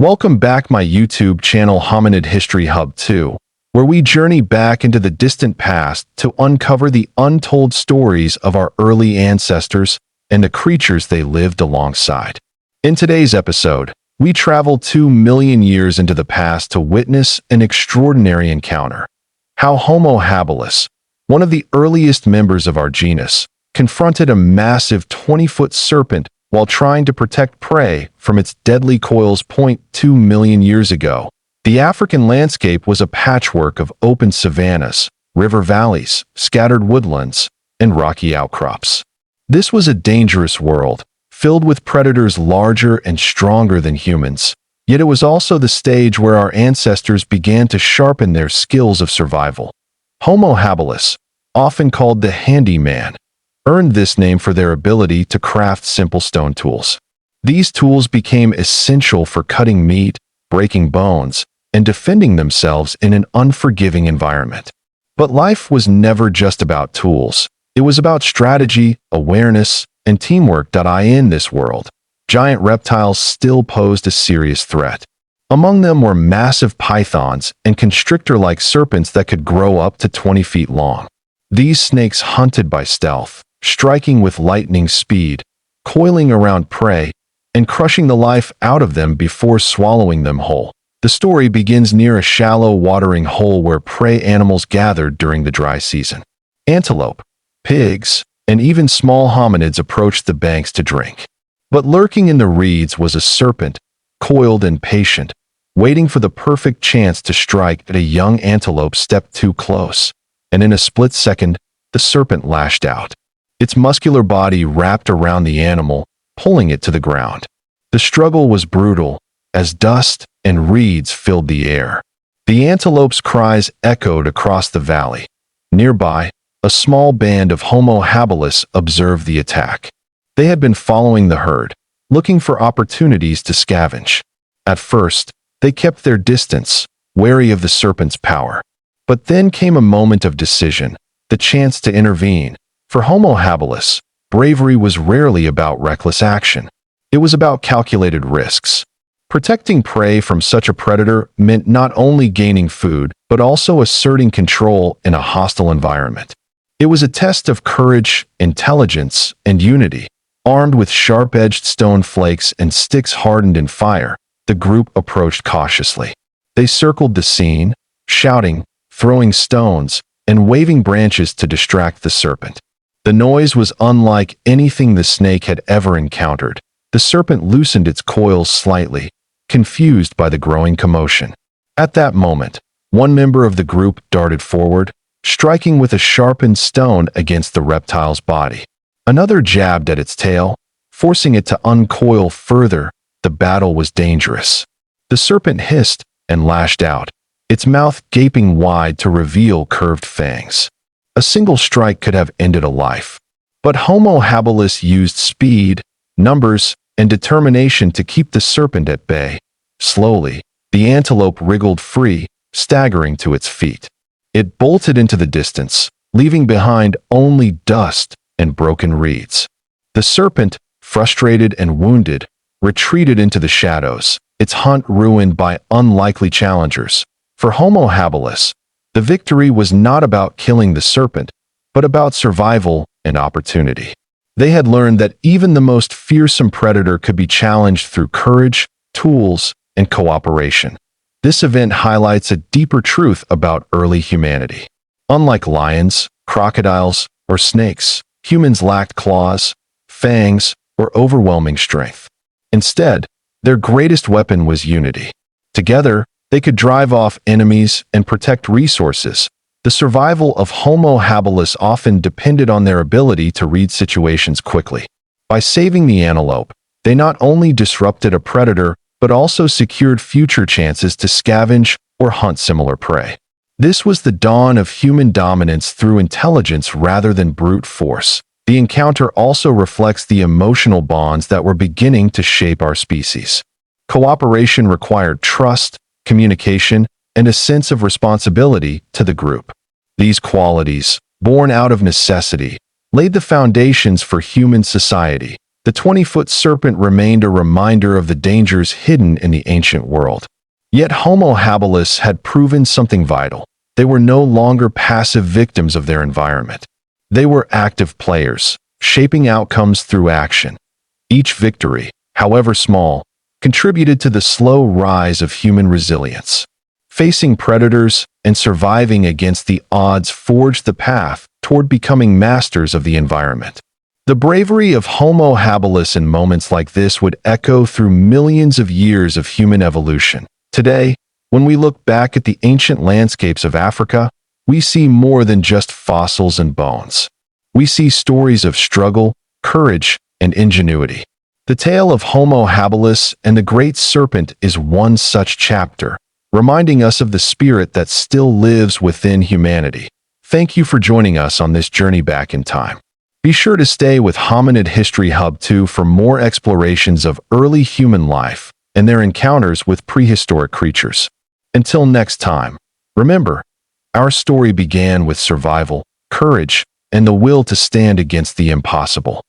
Welcome back my YouTube channel Hominid History Hub 2, where we journey back into the distant past to uncover the untold stories of our early ancestors and the creatures they lived alongside. In today's episode, we travel 2 million years into the past to witness an extraordinary encounter. How Homo Habilis, one of the earliest members of our genus, confronted a massive 20-foot serpent while trying to protect prey from its deadly coils. 2 million years ago, the African landscape was a patchwork of open savannas, river valleys, scattered woodlands, and rocky outcrops. This was a dangerous world, filled with predators larger and stronger than humans, yet it was also the stage where our ancestors began to sharpen their skills of survival. Homo habilis, often called the handyman, earned this name for their ability to craft simple stone tools. These tools became essential for cutting meat, breaking bones, and defending themselves in an unforgiving environment. But life was never just about tools. It was about strategy, awareness, and teamwork. In this world, giant reptiles still posed a serious threat. Among them were massive pythons and constrictor-like serpents that could grow up to 20 feet long. These snakes hunted by stealth, striking with lightning speed, coiling around prey, and crushing the life out of them before swallowing them whole. The story begins near a shallow watering hole where prey animals gathered during the dry season. Antelope, pigs, and even small hominids approached the banks to drink. But lurking in the reeds was a serpent, coiled and patient, waiting for the perfect chance to strike at a young antelope stepped too close, and in a split second, the serpent lashed out. Its muscular body wrapped around the animal, pulling it to the ground. The struggle was brutal, as dust and reeds filled the air. The antelope's cries echoed across the valley. Nearby, a small band of Homo habilis observed the attack. They had been following the herd, looking for opportunities to scavenge. At first, they kept their distance, wary of the serpent's power. But then came a moment of decision, the chance to intervene. For Homo habilis, bravery was rarely about reckless action. It was about calculated risks. Protecting prey from such a predator meant not only gaining food, but also asserting control in a hostile environment. It was a test of courage, intelligence, and unity. Armed with sharp-edged stone flakes and sticks hardened in fire, the group approached cautiously. They circled the scene, shouting, throwing stones, and waving branches to distract the serpent. The noise was unlike anything the snake had ever encountered. The serpent loosened its coils slightly, confused by the growing commotion. At that moment, one member of the group darted forward, striking with a sharpened stone against the reptile's body. Another jabbed at its tail, forcing it to uncoil further. The battle was dangerous. The serpent hissed and lashed out, its mouth gaping wide to reveal curved fangs. A single strike could have ended a life. But Homo habilis used speed, numbers, and determination to keep the serpent at bay. Slowly, the antelope wriggled free, staggering to its feet. It bolted into the distance, leaving behind only dust and broken reeds. The serpent, frustrated and wounded, retreated into the shadows, its hunt ruined by unlikely challengers. For Homo habilis, the victory was not about killing the serpent, but about survival and opportunity. They had learned that even the most fearsome predator could be challenged through courage, tools, and cooperation. This event highlights a deeper truth about early humanity. Unlike lions, crocodiles, or snakes, humans lacked claws, fangs, or overwhelming strength. Instead, their greatest weapon was unity. Together, they could drive off enemies and protect resources. The survival of Homo habilis often depended on their ability to read situations quickly. By saving the antelope, they not only disrupted a predator, but also secured future chances to scavenge or hunt similar prey. This was the dawn of human dominance through intelligence rather than brute force. The encounter also reflects the emotional bonds that were beginning to shape our species. Cooperation required trust, communication, and a sense of responsibility to the group. These qualities, born out of necessity, laid the foundations for human society, The 20-foot serpent remained a reminder of the dangers hidden in the ancient world. Yet Homo habilis had proven something vital. They were no longer passive victims of their environment. They were active players, shaping outcomes through action. Each victory, however small, contributed to the slow rise of human resilience. Facing predators and surviving against the odds forged the path toward becoming masters of the environment. The bravery of Homo habilis in moments like this would echo through millions of years of human evolution. Today, when we look back at the ancient landscapes of Africa, we see more than just fossils and bones. We see stories of struggle, courage, and ingenuity. The tale of Homo habilis and the great serpent is one such chapter, reminding us of the spirit that still lives within humanity. Thank you for joining us on this journey back in time. Be sure to stay with Hominid History Hub 2 for more explorations of early human life and their encounters with prehistoric creatures. Until next time, remember, our story began with survival, courage, and the will to stand against the impossible.